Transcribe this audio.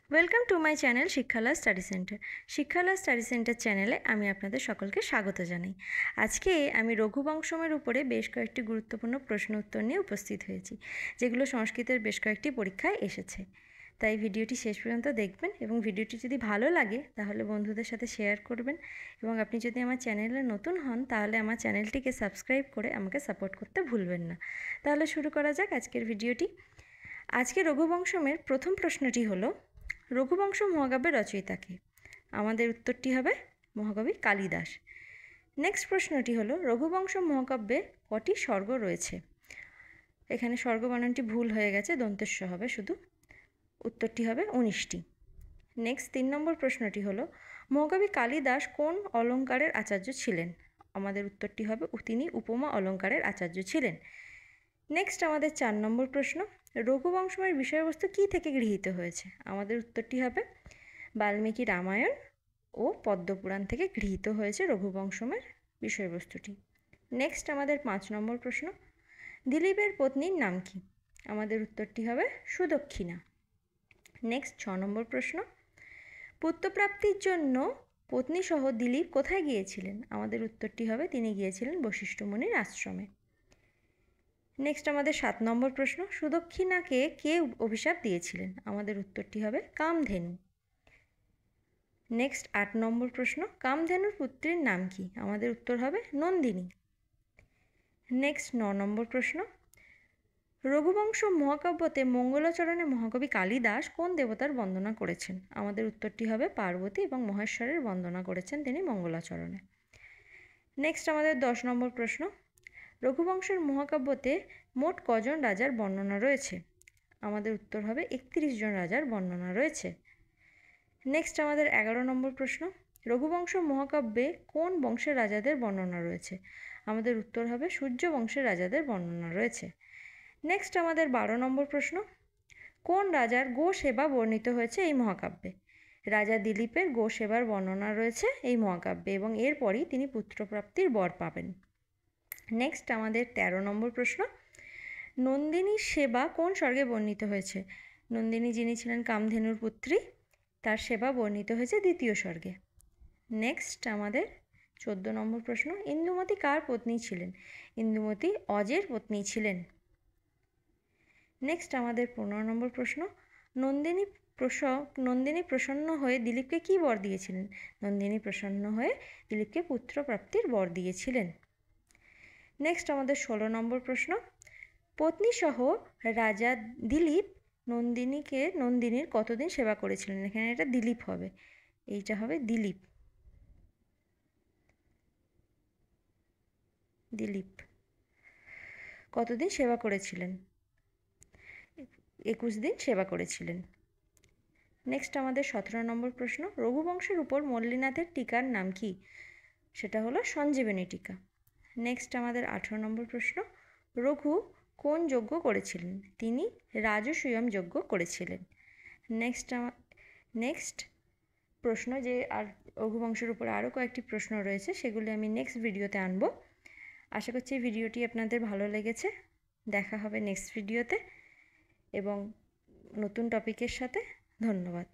Welcome to my channel Shikshalay study centre. Shikshalay study centre চ্যানেলে আমি আপনাদের সকলকে স্বাগত জানাই। আজকে আমি রঘুবংশমের উপরে বেশ কয়েকটি গুরুত্বপূর্ণ প্রশ্ন উত্তর নিয়ে উপস্থিত হয়েছি, যেগুলো সংস্কৃতের বেশ কয়েকটি পরীক্ষায় এসেছে। তাই ভিডিওটি শেষ পর্যন্ত দেখবেন এবং ভিডিওটি যদি ভালো লাগে তাহলে বন্ধুদের সাথে শেয়ার করবেন, এবং আপনি যদি আমার চ্যানেলে নতুন হন তাহলে আমার চ্যানেলটিকে সাবস্ক্রাইব করে আমাকে সাপোর্ট করতে ভুলবেন না। তাহলে শুরু করা যাক আজকের ভিডিওটি। আজকে রঘুবংশমের প্রথম প্রশ্নটি হলো, রঘুবংশ মহাকাব্যের রচয়িতা কে? আমাদের উত্তরটি হবে মহাকবি কালিদাস। নেক্সট প্রশ্নটি হলো, রঘুবংশ মহাকাব্যে কটি স্বর্গ রয়েছে? এখানে স্বর্গ বানানটি ভুল হয়ে গেছে, দন্তেস্ব হবে শুধু। উত্তরটি হবে 19টি। নেক্সট 3 নম্বর প্রশ্নটি হলো, মহাকবি কালিদাস কোন অলঙ্কারের আচার্য ছিলেন? আমাদের উত্তরটি হবে তিনি উপমা অলঙ্কারের আচার্য ছিলেন। নেক্সট আমাদের 4 নম্বর প্রশ্ন, রঘুবংশমের বিষয়বস্তু কী থেকে গৃহীত হয়েছে? আমাদের উত্তরটি হবে বাল্মীকি রামায়ণ ও পদ্মপুরাণ থেকে গৃহীত হয়েছে রঘুবংশমের বিষয়বস্তুটি। নেক্সট আমাদের 5 নম্বর প্রশ্ন, দিলীপের পত্নীর নাম কি? আমাদের উত্তরটি হবে সুদক্ষিণা। নেক্সট 6 নম্বর প্রশ্ন, পুত্রপ্রাপ্তির জন্য পত্নীসহ দিলীপ কোথায় গিয়েছিলেন? আমাদের উত্তরটি হবে তিনি গিয়েছিলেন বশিষ্ঠ মুনির আশ্রমে। নেক্সট আমাদের 7 নম্বর প্রশ্ন, সুদক্ষিণাকে কে অভিশাপ দিয়েছিলেন? আমাদের উত্তরটি হবে কামধেনু। নেক্সট 8 নম্বর প্রশ্ন, কামধেনুর পুত্রীর নাম কি? আমাদের উত্তর হবে নন্দিনী। নেক্সট 9 নম্বর প্রশ্ন, রঘুবংশ মহাকাব্যতে মঙ্গলাচরণে মহাকবি কালিদাস কোন দেবতার বন্দনা করেছেন? আমাদের উত্তরটি হবে পার্বতী এবং মহেশ্বরের বন্দনা করেছেন তিনি মঙ্গলাচরণে। নেক্সট আমাদের 10 নম্বর প্রশ্ন, রঘুবংশের মহাকাব্যতে মোট কজন রাজার বর্ণনা রয়েছে? আমাদের উত্তর হবে 31 জন রাজার বর্ণনা রয়েছে। নেক্সট আমাদের 11 নম্বর প্রশ্ন, রঘুবংশ মহাকাব্যে কোন বংশের রাজাদের বর্ণনা রয়েছে? আমাদের উত্তর হবে সূর্য বংশের রাজাদের বর্ণনা রয়েছে। নেক্সট আমাদের 12 নম্বর প্রশ্ন, কোন রাজার গো সেবা বর্ণিত হয়েছে এই মহাকাব্যে? রাজা দিলীপের গো সেবার বর্ণনা রয়েছে এই মহাকাব্যে, এবং এরপরই তিনি পুত্রপ্রাপ্তির বর পাবেন। নেক্সট আমাদের 13 নম্বর প্রশ্ন, নন্দিনীর সেবা কোন স্বর্গে বর্ণিত হয়েছে? নন্দিনী যিনি ছিলেন কামধেনুর পুত্রী, তার সেবা বর্ণিত হয়েছে 2য় স্বর্গে। নেক্সট আমাদের 14 নম্বর প্রশ্ন, ইন্দুমতি কার পত্নী ছিলেন? ইন্দুমতি অজের পত্নী ছিলেন। নেক্সট আমাদের 15 নম্বর প্রশ্ন, নন্দিনী প্রসন্ন হয়ে দিলীপকে কী বর দিয়েছিলেন? নন্দিনী প্রসন্ন হয়ে দিলীপকে পুত্রপ্রাপ্তির বর দিয়েছিলেন। নেক্সট আমাদের 16 নম্বর প্রশ্ন, পত্নীসহ রাজা দিলীপ নন্দিনীর কতদিন সেবা করেছিলেন? এখানে এটা দিলীপ হবে, এইটা হবে দিলীপ। কতদিন সেবা করেছিলেন? 21 দিন সেবা করেছিলেন। নেক্সট আমাদের 17 নম্বর প্রশ্ন, রঘুবংশের উপর মল্লিনাথের টিকার নাম কি? সেটা হলো সঞ্জীবনী টিকা। নেক্সট আমাদের 18 নম্বর প্রশ্ন, রঘু কোন যজ্ঞ করেছিলেন? তিনি রাজসূয়ম যজ্ঞ করেছিলেন। নেক্সট প্রশ্ন, যে আর রঘুবংশের উপরে আরও কয়েকটি প্রশ্ন রয়েছে, সেগুলি আমি নেক্সট ভিডিওতে আনবো। আশা করছি এই ভিডিওটি আপনাদের ভালো লেগেছে। দেখা হবে নেক্সট ভিডিওতে এবং নতুন টপিকের সাথে। ধন্যবাদ।